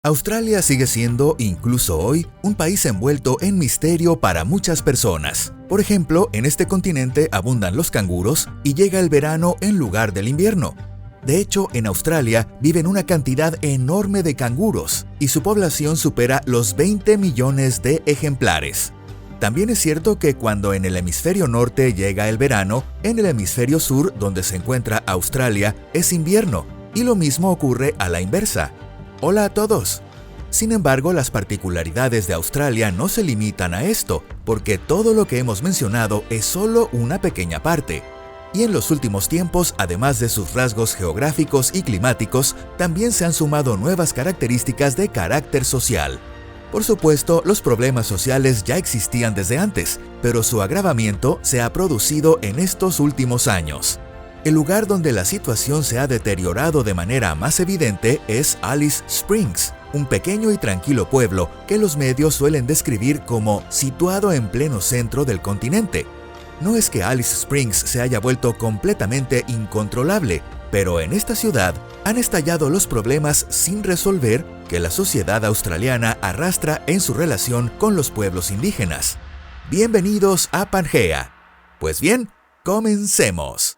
Australia sigue siendo, incluso hoy, un país envuelto en misterio para muchas personas. Por ejemplo, en este continente abundan los canguros y llega el verano en lugar del invierno. De hecho, en Australia viven una cantidad enorme de canguros y su población supera los 20 millones de ejemplares. También es cierto que cuando en el hemisferio norte llega el verano, en el hemisferio sur, donde se encuentra Australia, es invierno, y lo mismo ocurre a la inversa. Hola a todos. Sin embargo, las particularidades de Australia no se limitan a esto, porque todo lo que hemos mencionado es solo una pequeña parte. Y en los últimos tiempos, además de sus rasgos geográficos y climáticos, también se han sumado nuevas características de carácter social. Por supuesto, los problemas sociales ya existían desde antes, pero su agravamiento se ha producido en estos últimos años. El lugar donde la situación se ha deteriorado de manera más evidente es Alice Springs, un pequeño y tranquilo pueblo que los medios suelen describir como situado en pleno centro del continente. No es que Alice Springs se haya vuelto completamente incontrolable, pero en esta ciudad han estallado los problemas sin resolver que la sociedad australiana arrastra en su relación con los pueblos indígenas. Bienvenidos a Pangea. Pues bien, comencemos.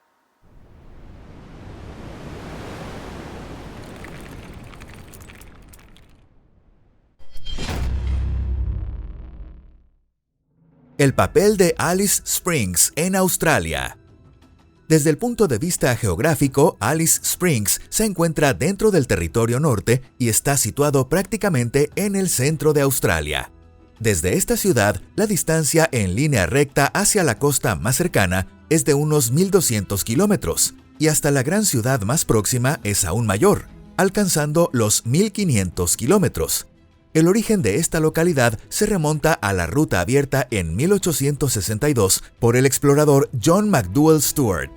El papel de Alice Springs en Australia. Desde el punto de vista geográfico, Alice Springs se encuentra dentro del territorio norte y está situado prácticamente en el centro de Australia. Desde esta ciudad, la distancia en línea recta hacia la costa más cercana es de unos 1.200 kilómetros y hasta la gran ciudad más próxima es aún mayor, alcanzando los 1.500 kilómetros. El origen de esta localidad se remonta a la ruta abierta en 1862 por el explorador John McDowell Stuart.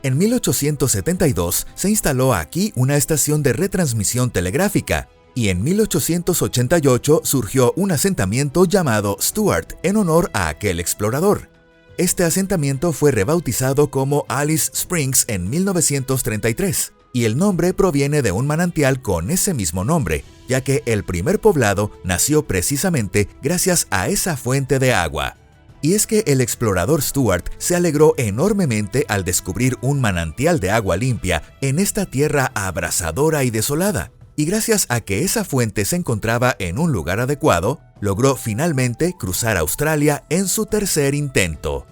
En 1872 se instaló aquí una estación de retransmisión telegráfica y en 1888 surgió un asentamiento llamado Stuart en honor a aquel explorador. Este asentamiento fue rebautizado como Alice Springs en 1933. Y el nombre proviene de un manantial con ese mismo nombre, ya que el primer poblado nació precisamente gracias a esa fuente de agua. Y es que el explorador Stuart se alegró enormemente al descubrir un manantial de agua limpia en esta tierra abrasadora y desolada. Y gracias a que esa fuente se encontraba en un lugar adecuado, logró finalmente cruzar Australia en su tercer intento.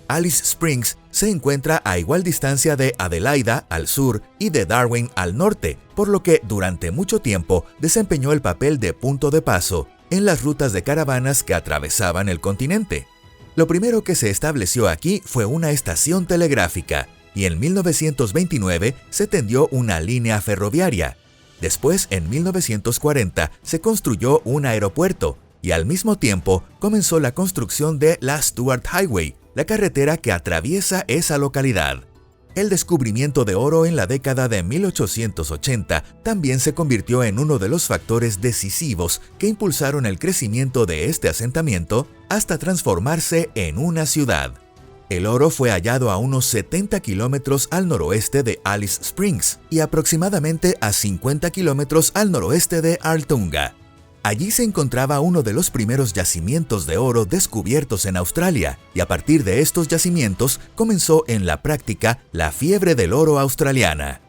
Alice Springs se encuentra a igual distancia de Adelaida al sur y de Darwin al norte, por lo que durante mucho tiempo desempeñó el papel de punto de paso en las rutas de caravanas que atravesaban el continente. Lo primero que se estableció aquí fue una estación telegráfica y en 1929 se tendió una línea ferroviaria. Después, en 1940, se construyó un aeropuerto y al mismo tiempo comenzó la construcción de la Stuart Highway, la carretera que atraviesa esa localidad. El descubrimiento de oro en la década de 1880 también se convirtió en uno de los factores decisivos que impulsaron el crecimiento de este asentamiento hasta transformarse en una ciudad. El oro fue hallado a unos 70 kilómetros al noroeste de Alice Springs y aproximadamente a 50 kilómetros al noroeste de Artunga. Allí se encontraba uno de los primeros yacimientos de oro descubiertos en Australia, y a partir de estos yacimientos comenzó en la práctica la fiebre del oro australiana.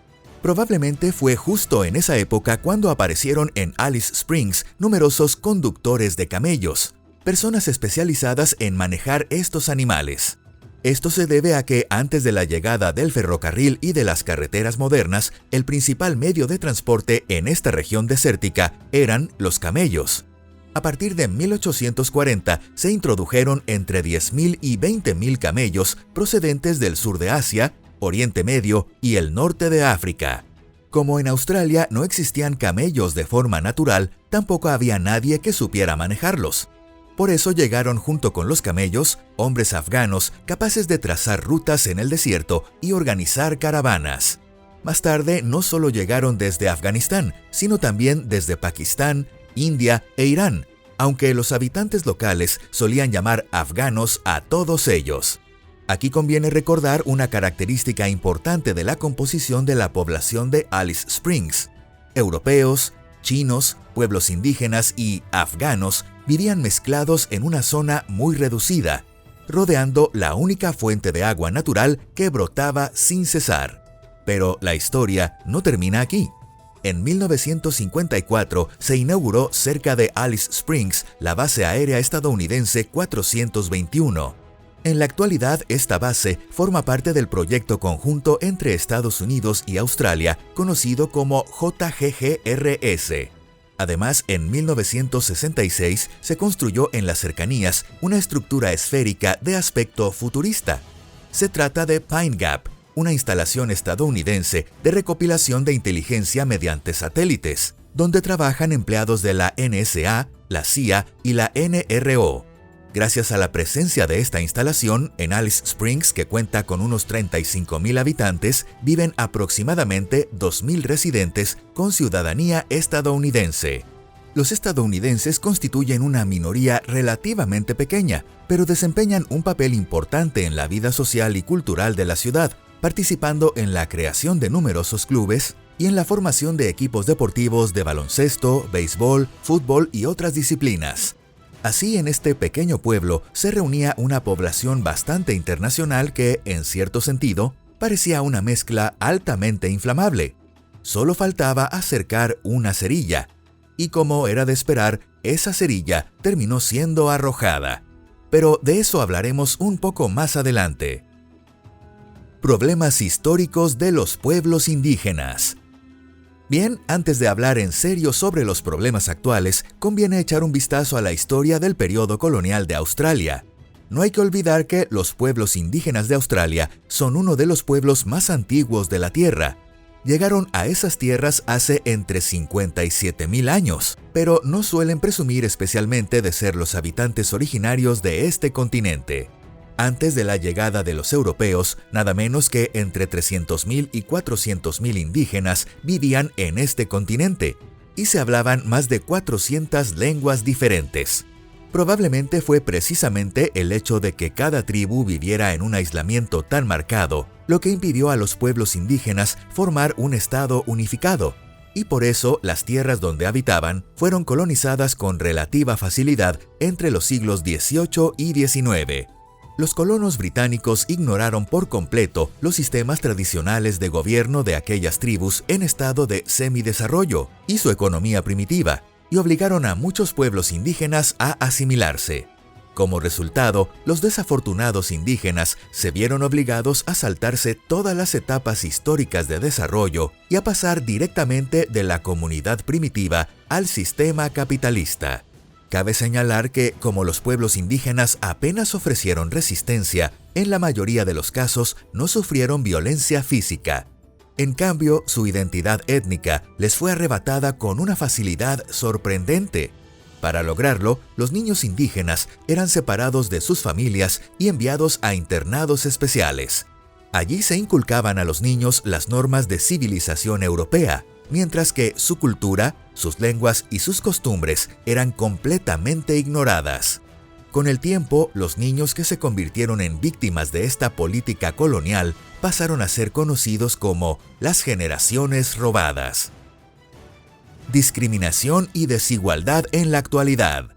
Probablemente fue justo en esa época cuando aparecieron en Alice Springs numerosos conductores de camellos, personas especializadas en manejar estos animales. Esto se debe a que antes de la llegada del ferrocarril y de las carreteras modernas, el principal medio de transporte en esta región desértica eran los camellos. A partir de 1840 se introdujeron entre 10.000 y 20.000 camellos procedentes del sur de Asia, Oriente Medio y el norte de África. Como en Australia no existían camellos de forma natural, tampoco había nadie que supiera manejarlos. Por eso llegaron junto con los camellos hombres afganos capaces de trazar rutas en el desierto y organizar caravanas. Más tarde no solo llegaron desde Afganistán, sino también desde Pakistán, India e Irán, aunque los habitantes locales solían llamar afganos a todos ellos. Aquí conviene recordar una característica importante de la composición de la población de Alice Springs: europeos, chinos, pueblos indígenas y afganos vivían mezclados en una zona muy reducida, rodeando la única fuente de agua natural que brotaba sin cesar. Pero la historia no termina aquí. En 1954 se inauguró cerca de Alice Springs la base aérea estadounidense 421. En la actualidad, esta base forma parte del proyecto conjunto entre Estados Unidos y Australia, conocido como JGGRS. Además, en 1966 se construyó en las cercanías una estructura esférica de aspecto futurista. Se trata de Pine Gap, una instalación estadounidense de recopilación de inteligencia mediante satélites, donde trabajan empleados de la NSA, la CIA y la NRO. Gracias a la presencia de esta instalación, en Alice Springs, que cuenta con unos 35,000 habitantes, viven aproximadamente 2,000 residentes con ciudadanía estadounidense. Los estadounidenses constituyen una minoría relativamente pequeña, pero desempeñan un papel importante en la vida social y cultural de la ciudad, participando en la creación de numerosos clubes y en la formación de equipos deportivos de baloncesto, béisbol, fútbol y otras disciplinas. Así, en este pequeño pueblo se reunía una población bastante internacional que, en cierto sentido, parecía una mezcla altamente inflamable. Solo faltaba acercar una cerilla, y como era de esperar, esa cerilla terminó siendo arrojada. Pero de eso hablaremos un poco más adelante. Problemas históricos de los pueblos indígenas. Bien, antes de hablar en serio sobre los problemas actuales, conviene echar un vistazo a la historia del periodo colonial de Australia. No hay que olvidar que los pueblos indígenas de Australia son uno de los pueblos más antiguos de la Tierra. Llegaron a esas tierras hace entre 57,000 años, pero no suelen presumir especialmente de ser los habitantes originarios de este continente. Antes de la llegada de los europeos, nada menos que entre 300,000 y 400,000 indígenas vivían en este continente, y se hablaban más de 400 lenguas diferentes. Probablemente fue precisamente el hecho de que cada tribu viviera en un aislamiento tan marcado lo que impidió a los pueblos indígenas formar un estado unificado, y por eso las tierras donde habitaban fueron colonizadas con relativa facilidad entre los siglos XVIII y XIX. Los colonos británicos ignoraron por completo los sistemas tradicionales de gobierno de aquellas tribus en estado de semidesarrollo y su economía primitiva, y obligaron a muchos pueblos indígenas a asimilarse. Como resultado, los desafortunados indígenas se vieron obligados a saltarse todas las etapas históricas de desarrollo y a pasar directamente de la comunidad primitiva al sistema capitalista. Cabe señalar que, como los pueblos indígenas apenas ofrecieron resistencia, en la mayoría de los casos no sufrieron violencia física. En cambio, su identidad étnica les fue arrebatada con una facilidad sorprendente. Para lograrlo, los niños indígenas eran separados de sus familias y enviados a internados especiales. Allí se inculcaban a los niños las normas de civilización europea, mientras que su cultura, sus lenguas y sus costumbres eran completamente ignoradas. Con el tiempo, los niños que se convirtieron en víctimas de esta política colonial pasaron a ser conocidos como las generaciones robadas. Discriminación y desigualdad en la actualidad.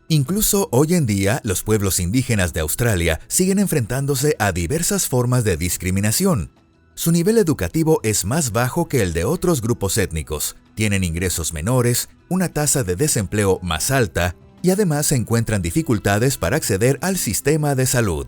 Incluso hoy en día, los pueblos indígenas de Australia siguen enfrentándose a diversas formas de discriminación. Su nivel educativo es más bajo que el de otros grupos étnicos, tienen ingresos menores, una tasa de desempleo más alta y además se encuentran dificultades para acceder al sistema de salud.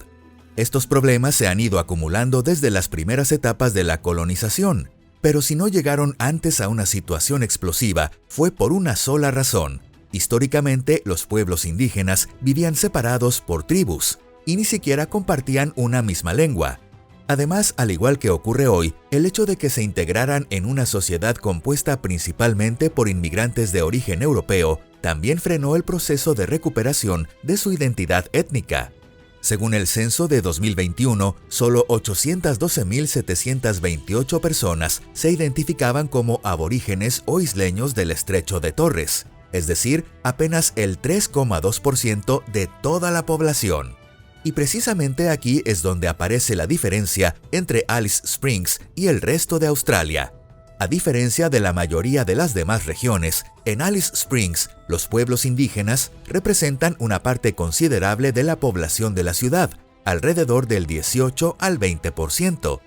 Estos problemas se han ido acumulando desde las primeras etapas de la colonización, pero si no llegaron antes a una situación explosiva, fue por una sola razón. Históricamente, los pueblos indígenas vivían separados por tribus y ni siquiera compartían una misma lengua. Además, al igual que ocurre hoy, el hecho de que se integraran en una sociedad compuesta principalmente por inmigrantes de origen europeo también frenó el proceso de recuperación de su identidad étnica. Según el censo de 2021, solo 812,728 personas se identificaban como aborígenes o isleños del Estrecho de Torres, es decir, apenas el 3,2% de toda la población. Y precisamente aquí es donde aparece la diferencia entre Alice Springs y el resto de Australia. A diferencia de la mayoría de las demás regiones, en Alice Springs, los pueblos indígenas representan una parte considerable de la población de la ciudad, alrededor del 18 al 20%.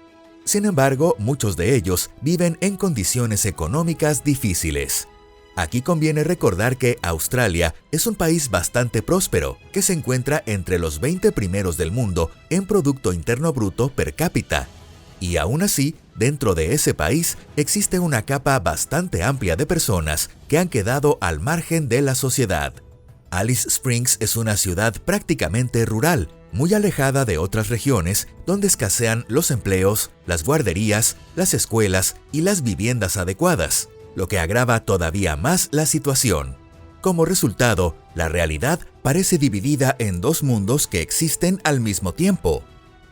Sin embargo, muchos de ellos viven en condiciones económicas difíciles. Aquí conviene recordar que Australia es un país bastante próspero, que se encuentra entre los 20 primeros del mundo en Producto Interno Bruto per cápita. Y aún así, dentro de ese país existe una capa bastante amplia de personas que han quedado al margen de la sociedad. Alice Springs es una ciudad prácticamente rural, muy alejada de otras regiones donde escasean los empleos, las guarderías, las escuelas y las viviendas adecuadas, lo que agrava todavía más la situación. Como resultado, la realidad parece dividida en dos mundos que existen al mismo tiempo.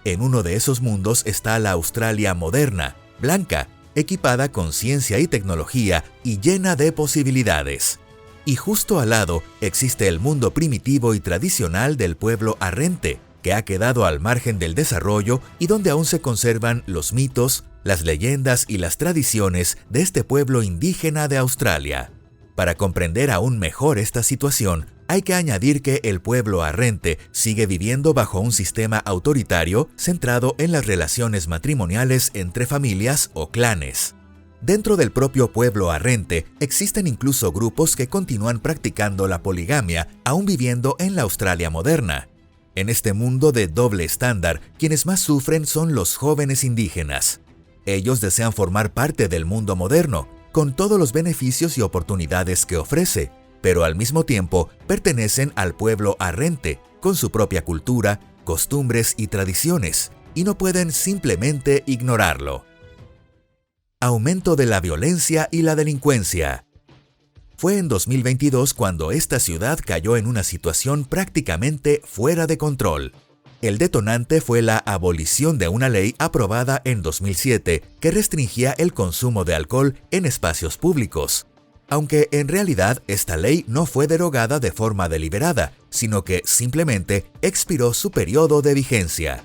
En uno de esos mundos está la Australia moderna, blanca, equipada con ciencia y tecnología y llena de posibilidades. Y justo al lado existe el mundo primitivo y tradicional del pueblo arrente, que ha quedado al margen del desarrollo y donde aún se conservan los mitos, las leyendas y las tradiciones de este pueblo indígena de Australia. Para comprender aún mejor esta situación, hay que añadir que el pueblo arrente sigue viviendo bajo un sistema autoritario centrado en las relaciones matrimoniales entre familias o clanes. Dentro del propio pueblo arrente existen incluso grupos que continúan practicando la poligamia, aún viviendo en la Australia moderna. En este mundo de doble estándar, quienes más sufren son los jóvenes indígenas. Ellos desean formar parte del mundo moderno, con todos los beneficios y oportunidades que ofrece, pero al mismo tiempo pertenecen al pueblo arrente, con su propia cultura, costumbres y tradiciones, y no pueden simplemente ignorarlo. Aumento de la violencia y la delincuencia. Fue en 2022 cuando esta ciudad cayó en una situación prácticamente fuera de control. El detonante fue la abolición de una ley aprobada en 2007 que restringía el consumo de alcohol en espacios públicos. Aunque en realidad esta ley no fue derogada de forma deliberada, sino que simplemente expiró su periodo de vigencia.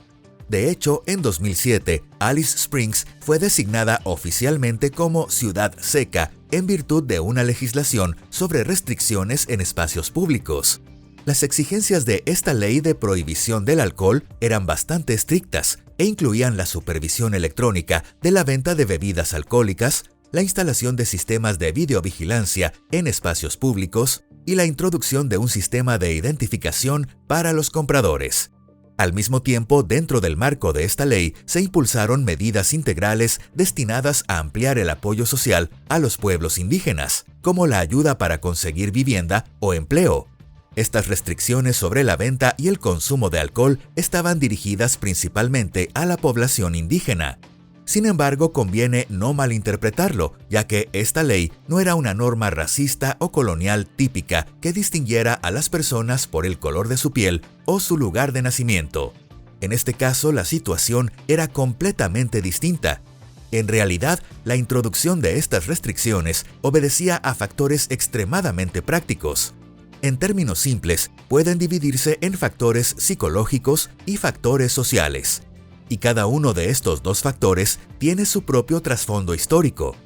De hecho, en 2007, Alice Springs fue designada oficialmente como ciudad seca en virtud de una legislación sobre restricciones en espacios públicos. Las exigencias de esta ley de prohibición del alcohol eran bastante estrictas e incluían la supervisión electrónica de la venta de bebidas alcohólicas, la instalación de sistemas de videovigilancia en espacios públicos y la introducción de un sistema de identificación para los compradores. Al mismo tiempo, dentro del marco de esta ley, se impulsaron medidas integrales destinadas a ampliar el apoyo social a los pueblos indígenas, como la ayuda para conseguir vivienda o empleo. Estas restricciones sobre la venta y el consumo de alcohol estaban dirigidas principalmente a la población indígena. Sin embargo, conviene no malinterpretarlo, ya que esta ley no era una norma racista o colonial típica que distinguiera a las personas por el color de su piel o su lugar de nacimiento. En este caso, la situación era completamente distinta. En realidad, la introducción de estas restricciones obedecía a factores extremadamente prácticos. En términos simples, pueden dividirse en factores psicológicos y factores sociales. Y cada uno de estos dos factores tiene su propio trasfondo histórico.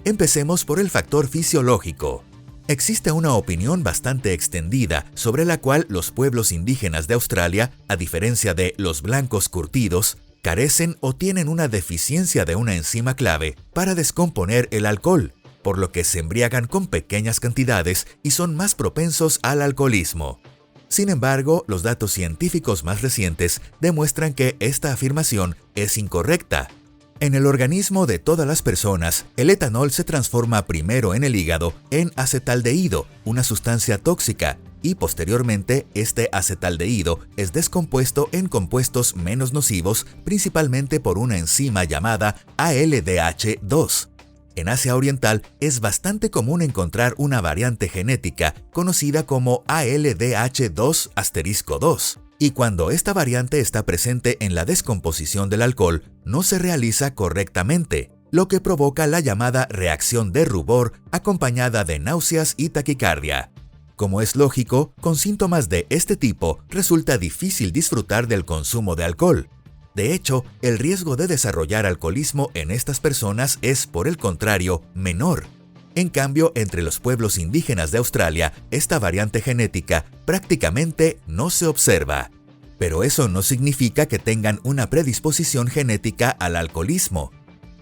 Empecemos por el factor fisiológico. Existe una opinión bastante extendida sobre la cual los pueblos indígenas de Australia, a diferencia de los blancos curtidos, carecen o tienen una deficiencia de una enzima clave para descomponer el alcohol, por lo que se embriagan con pequeñas cantidades y son más propensos al alcoholismo. Sin embargo, los datos científicos más recientes demuestran que esta afirmación es incorrecta. En el organismo de todas las personas, el etanol se transforma primero en el hígado en acetaldehído, una sustancia tóxica, y posteriormente este acetaldehído es descompuesto en compuestos menos nocivos, principalmente por una enzima llamada ALDH2. En Asia Oriental es bastante común encontrar una variante genética conocida como ALDH2*2, y cuando esta variante está presente en la descomposición del alcohol, no se realiza correctamente, lo que provoca la llamada reacción de rubor acompañada de náuseas y taquicardia. Como es lógico, con síntomas de este tipo resulta difícil disfrutar del consumo de alcohol. De hecho, el riesgo de desarrollar alcoholismo en estas personas es, por el contrario, menor. En cambio, entre los pueblos indígenas de Australia, esta variante genética prácticamente no se observa. Pero eso no significa que tengan una predisposición genética al alcoholismo.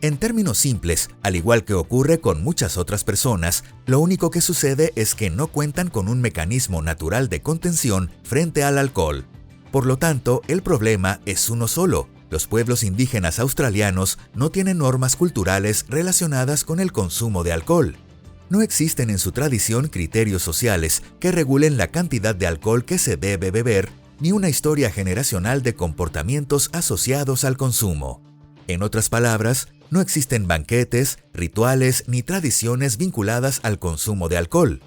En términos simples, al igual que ocurre con muchas otras personas, lo único que sucede es que no cuentan con un mecanismo natural de contención frente al alcohol. Por lo tanto, el problema es uno solo. Los pueblos indígenas australianos no tienen normas culturales relacionadas con el consumo de alcohol. No existen en su tradición criterios sociales que regulen la cantidad de alcohol que se debe beber, ni una historia generacional de comportamientos asociados al consumo. En otras palabras, no existen banquetes, rituales ni tradiciones vinculadas al consumo de alcohol.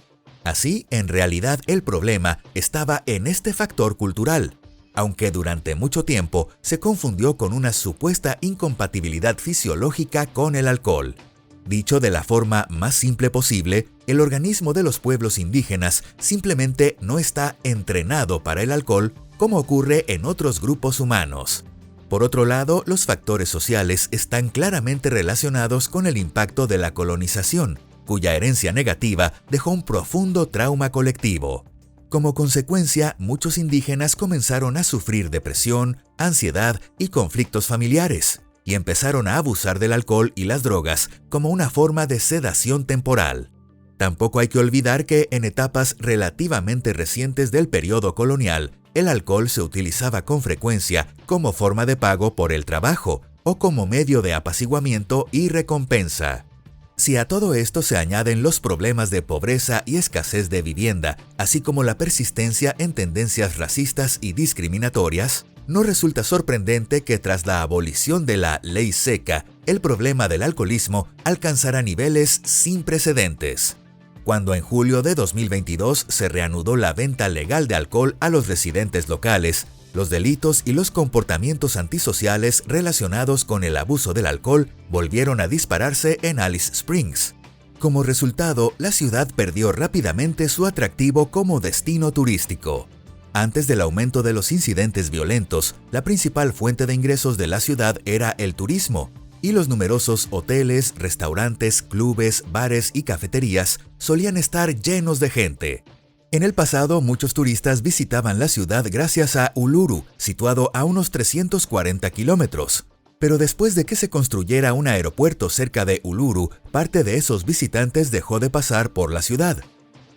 Así, en realidad, el problema estaba en este factor cultural, aunque durante mucho tiempo se confundió con una supuesta incompatibilidad fisiológica con el alcohol. Dicho de la forma más simple posible, el organismo de los pueblos indígenas simplemente no está entrenado para el alcohol como ocurre en otros grupos humanos. Por otro lado, los factores sociales están claramente relacionados con el impacto de la colonización, cuya herencia negativa dejó un profundo trauma colectivo. Como consecuencia, muchos indígenas comenzaron a sufrir depresión, ansiedad y conflictos familiares, y empezaron a abusar del alcohol y las drogas como una forma de sedación temporal. Tampoco hay que olvidar que en etapas relativamente recientes del periodo colonial, el alcohol se utilizaba con frecuencia como forma de pago por el trabajo o como medio de apaciguamiento y recompensa. Si a todo esto se añaden los problemas de pobreza y escasez de vivienda, así como la persistencia en tendencias racistas y discriminatorias, no resulta sorprendente que tras la abolición de la ley seca, el problema del alcoholismo alcanzara niveles sin precedentes. Cuando en julio de 2022 se reanudó la venta legal de alcohol a los residentes locales, los delitos y los comportamientos antisociales relacionados con el abuso del alcohol volvieron a dispararse en Alice Springs. Como resultado, la ciudad perdió rápidamente su atractivo como destino turístico. Antes del aumento de los incidentes violentos, la principal fuente de ingresos de la ciudad era el turismo, y los numerosos hoteles, restaurantes, clubes, bares y cafeterías solían estar llenos de gente. En el pasado, muchos turistas visitaban la ciudad gracias a Uluru, situado a unos 340 kilómetros. Pero después de que se construyera un aeropuerto cerca de Uluru, parte de esos visitantes dejó de pasar por la ciudad.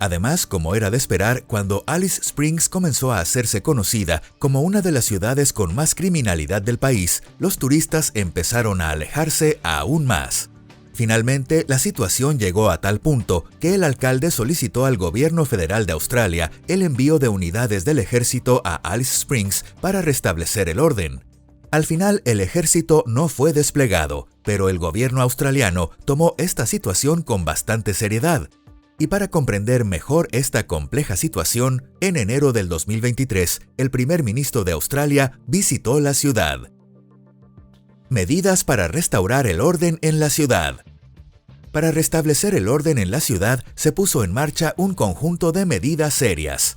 Además, como era de esperar, cuando Alice Springs comenzó a hacerse conocida como una de las ciudades con más criminalidad del país, los turistas empezaron a alejarse aún más. Finalmente, la situación llegó a tal punto que el alcalde solicitó al gobierno federal de Australia el envío de unidades del ejército a Alice Springs para restablecer el orden. Al final, el ejército no fue desplegado, pero el gobierno australiano tomó esta situación con bastante seriedad. Y para comprender mejor esta compleja situación, en enero del 2023, el primer ministro de Australia visitó la ciudad. Medidas para restaurar el orden en la ciudad. Para restablecer el orden en la ciudad, se puso en marcha un conjunto de medidas serias.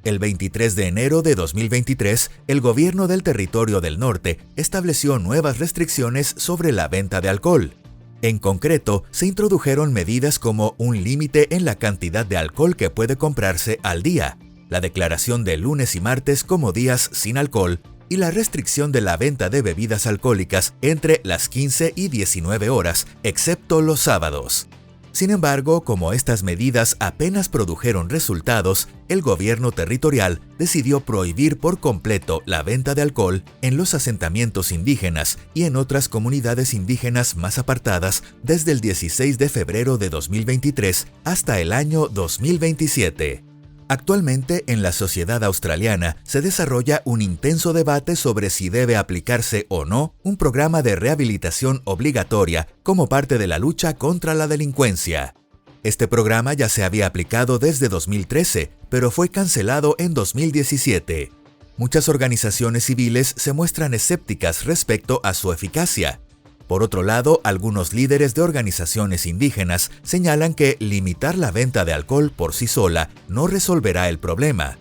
El 23 de enero de 2023, el gobierno del Territorio del Norte estableció nuevas restricciones sobre la venta de alcohol. En concreto, se introdujeron medidas como un límite en la cantidad de alcohol que puede comprarse al día, la declaración de lunes y martes como días sin alcohol y la restricción de la venta de bebidas alcohólicas entre las 15 y 19 horas, excepto los sábados. Sin embargo, como estas medidas apenas produjeron resultados, el gobierno territorial decidió prohibir por completo la venta de alcohol en los asentamientos indígenas y en otras comunidades indígenas más apartadas desde el 16 de febrero de 2023 hasta el año 2027. Actualmente, en la sociedad australiana se desarrolla un intenso debate sobre si debe aplicarse o no un programa de rehabilitación obligatoria como parte de la lucha contra la delincuencia. Este programa ya se había aplicado desde 2013, pero fue cancelado en 2017. Muchas organizaciones civiles se muestran escépticas respecto a su eficacia. Por otro lado, algunos líderes de organizaciones indígenas señalan que limitar la venta de alcohol por sí sola no resolverá el problema.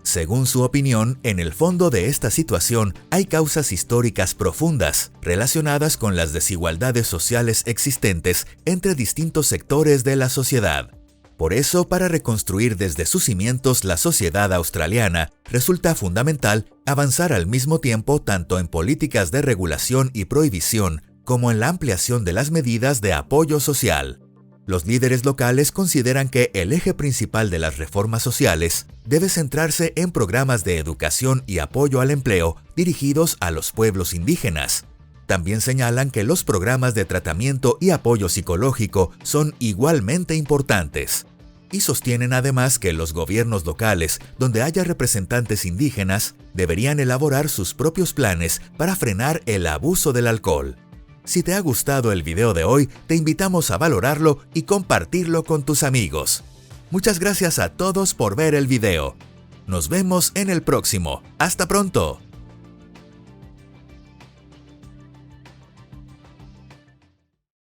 Según su opinión, en el fondo de esta situación hay causas históricas profundas relacionadas con las desigualdades sociales existentes entre distintos sectores de la sociedad. Por eso, para reconstruir desde sus cimientos la sociedad australiana, resulta fundamental avanzar al mismo tiempo tanto en políticas de regulación y prohibición como en la ampliación de las medidas de apoyo social. Los líderes locales consideran que el eje principal de las reformas sociales debe centrarse en programas de educación y apoyo al empleo dirigidos a los pueblos indígenas. También señalan que los programas de tratamiento y apoyo psicológico son igualmente importantes. Y sostienen además que los gobiernos locales, donde haya representantes indígenas, deberían elaborar sus propios planes para frenar el abuso del alcohol. Si te ha gustado el video de hoy, te invitamos a valorarlo y compartirlo con tus amigos. Muchas gracias a todos por ver el video. Nos vemos en el próximo. ¡Hasta pronto!